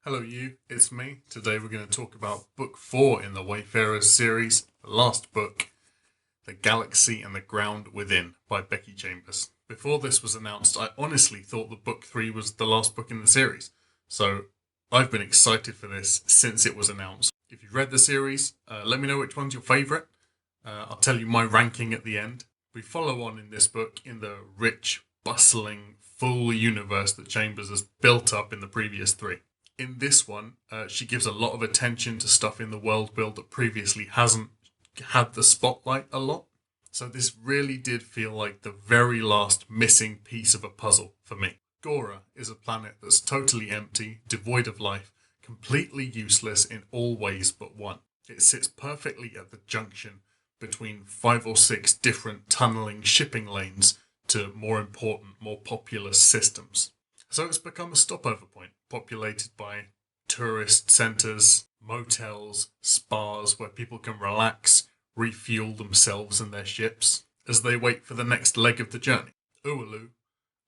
Hello you, it's me. Today we're going to talk about book 4 in the Wayfarers series, the last book, The Galaxy and the Ground Within by Becky Chambers. Before this was announced, I honestly thought that book 3 was the last book in the series. So I've been excited for this since it was announced. If you've read the series, let me know which one's your favourite. I'll tell you my ranking at the end. We follow on in this book in the rich, bustling, full universe that Chambers has built up in the previous 3. In this one, she gives a lot of attention to stuff in the world build that previously hasn't had the spotlight a lot. So this really did feel like the very last missing piece of a puzzle for me. Gora is a planet that's totally empty, devoid of life, completely useless in all ways but one. It sits perfectly at the junction between 5 or 6 different tunneling shipping lanes to more important, more populous systems. So it's become a stopover point, populated by tourist centres, motels, spas where people can relax, refuel themselves and their ships as they wait for the next leg of the journey. Ualu,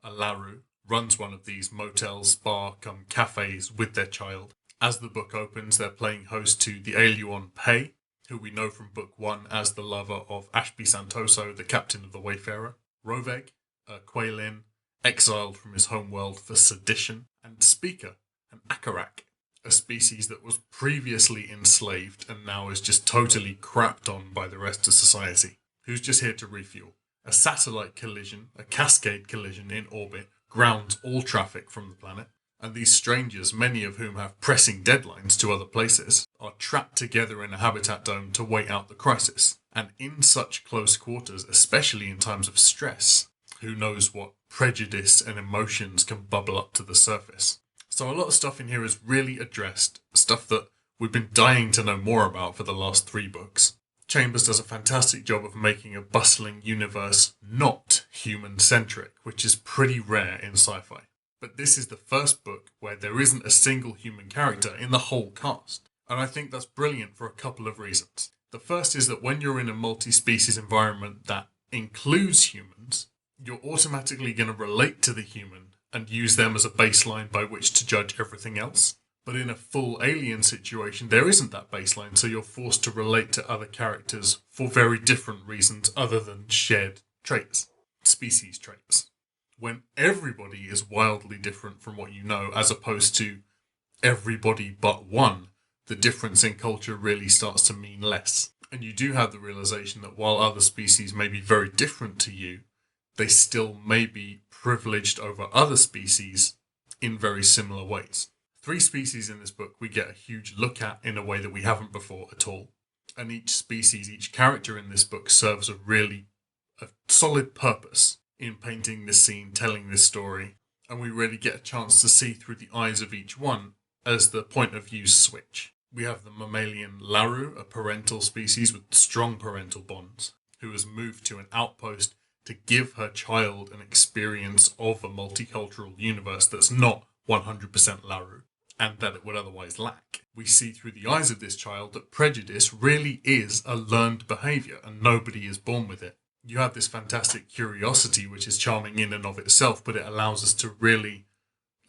a Laru, runs one of these motels, spa, cum cafes with their child. As the book opens, they're playing host to the Aeluon Pei, who we know from book 1 as the lover of Ashby Santoso, the captain of the Wayfarer. Roveg, a Quailin, exiled from his homeworld for sedition, and Speaker, an Akarak, a species that was previously enslaved and now is just totally crapped on by the rest of society, who's just here to refuel. A satellite collision, a cascade collision in orbit, grounds all traffic from the planet, and these strangers, many of whom have pressing deadlines to other places, are trapped together in a habitat dome to wait out the crisis. And in such close quarters, especially in times of stress, who knows what prejudice and emotions can bubble up to the surface. So a lot of stuff in here is really addressed, stuff that we've been dying to know more about for the last 3 books. Chambers does a fantastic job of making a bustling universe not human-centric, which is pretty rare in sci-fi. But this is the first book where there isn't a single human character in the whole cast. And I think that's brilliant for a couple of reasons. The first is that when you're in a multi-species environment that includes humans, you're automatically going to relate to the human and use them as a baseline by which to judge everything else. But in a full alien situation, there isn't that baseline, so you're forced to relate to other characters for very different reasons other than shared traits, species traits. When everybody is wildly different from what you know, as opposed to everybody but one, the difference in culture really starts to mean less. And you do have the realization that while other species may be very different to you, they still may be privileged over other species in very similar ways. 3 species in this book we get a huge look at in a way that we haven't before at all. And each species, each character in this book serves a solid purpose in painting this scene, telling this story. And we really get a chance to see through the eyes of each one as the point of views switch. We have the mammalian Laru, a parental species with strong parental bonds, who has moved to an outpost to give her child an experience of a multicultural universe that's not 100% Laru, and that it would otherwise lack. We see through the eyes of this child that prejudice really is a learned behaviour, and nobody is born with it. You have this fantastic curiosity, which is charming in and of itself, but it allows us to really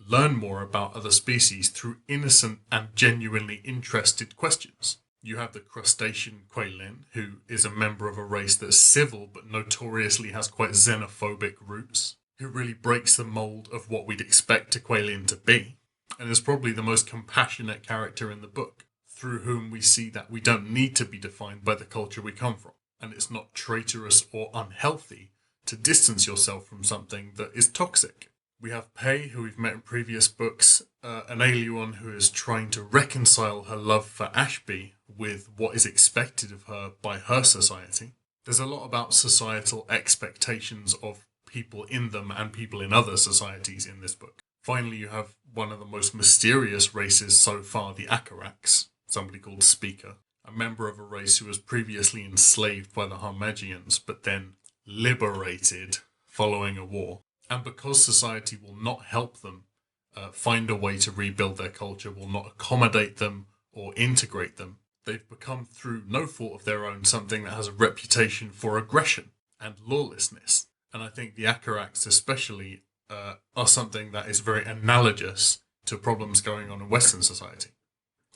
learn more about other species through innocent and genuinely interested questions. You have the crustacean Quailin, who is a member of a race that's civil but notoriously has quite xenophobic roots, who really breaks the mould of what we'd expect a Quailin to be, and is probably the most compassionate character in the book, through whom we see that we don't need to be defined by the culture we come from, and it's not traitorous or unhealthy to distance yourself from something that is toxic. We have Pei, who we've met in previous books, an Aeluon who is trying to reconcile her love for Ashby with what is expected of her by her society. There's a lot about societal expectations of people in them and people in other societies in this book. Finally, you have one of the most mysterious races so far, the Akaraks, somebody called Speaker, a member of a race who was previously enslaved by the Harmagians, but then liberated following a war. And because society will not help them find a way to rebuild their culture, will not accommodate them or integrate them, they've become, through no fault of their own, something that has a reputation for aggression and lawlessness. And I think the Akaraks especially are something that is very analogous to problems going on in Western society.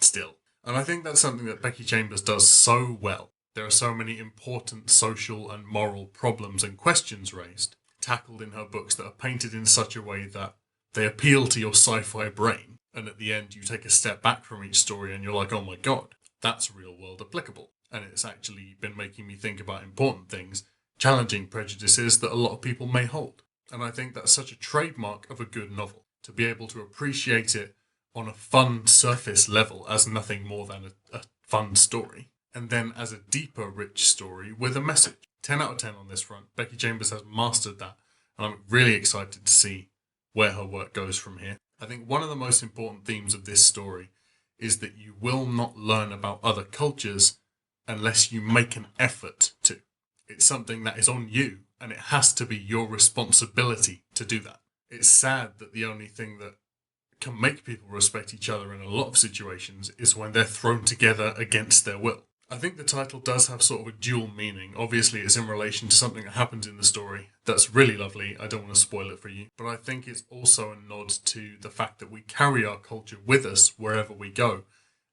Still. And I think that's something that Becky Chambers does so well. There are so many important social and moral problems and questions raised, tackled in her books, that are painted in such a way that they appeal to your sci-fi brain, and at the end you take a step back from each story and you're like, oh my god, that's real world applicable. And it's actually been making me think about important things, challenging prejudices that a lot of people may hold. And I think that's such a trademark of a good novel, to be able to appreciate it on a fun surface level as nothing more than a fun story, and then as a deeper, rich story with a message. 10 out of 10 on this front. Becky Chambers has mastered that, and I'm really excited to see where her work goes from here. I think one of the most important themes of this story is that you will not learn about other cultures unless you make an effort to. It's something that is on you, and it has to be your responsibility to do that. It's sad that the only thing that can make people respect each other in a lot of situations is when they're thrown together against their will. I think the title does have sort of a dual meaning. Obviously, it's in relation to something that happens in the story that's really lovely. I don't want to spoil it for you. But I think it's also a nod to the fact that we carry our culture with us wherever we go.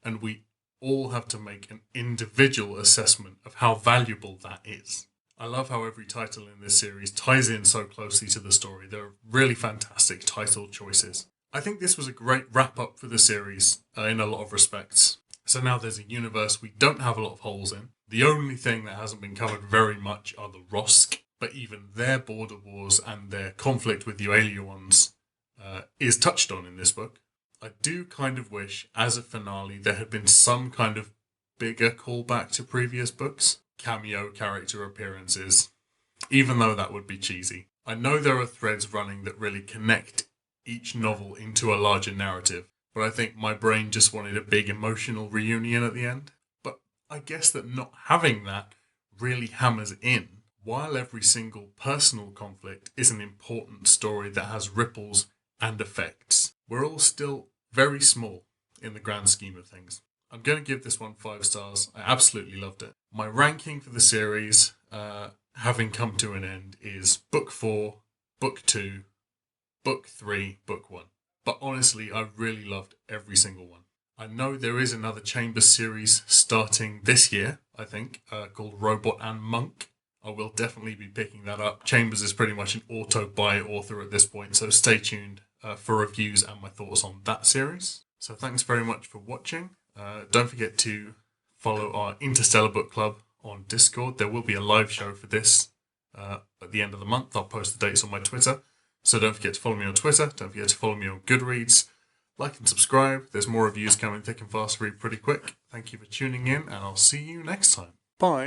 And we all have to make an individual assessment of how valuable that is. I love how every title in this series ties in so closely to the story. There are really fantastic title choices. I think this was a great wrap-up for the series in a lot of respects. So now there's a universe we don't have a lot of holes in. The only thing that hasn't been covered very much are the Rosk, but even their border wars and their conflict with the Aliens is touched on in this book. I do kind of wish, as a finale, there had been some kind of bigger callback to previous books. Cameo character appearances, even though that would be cheesy. I know there are threads running that really connect each novel into a larger narrative, but I think my brain just wanted a big emotional reunion at the end. But I guess that not having that really hammers in, while every single personal conflict is an important story that has ripples and effects. We're all still very small in the grand scheme of things. I'm going to give this one 5 stars. I absolutely loved it. My ranking for the series, having come to an end, is Book 4, Book 2, Book 3, Book 1. But honestly, I really loved every single one. I know there is another Chambers series starting this year, I think, called Robot and Monk. I will definitely be picking that up. Chambers is pretty much an auto-buy author at this point, so stay tuned for reviews and my thoughts on that series. So thanks very much for watching. Don't forget to follow our Interstellar Book Club on Discord. There will be a live show for this at the end of the month. I'll post the dates on my Twitter. So don't forget to follow me on Twitter. Don't forget to follow me on Goodreads. Like and subscribe. There's more reviews coming thick and fast pretty quick. Thank you for tuning in, and I'll see you next time. Bye.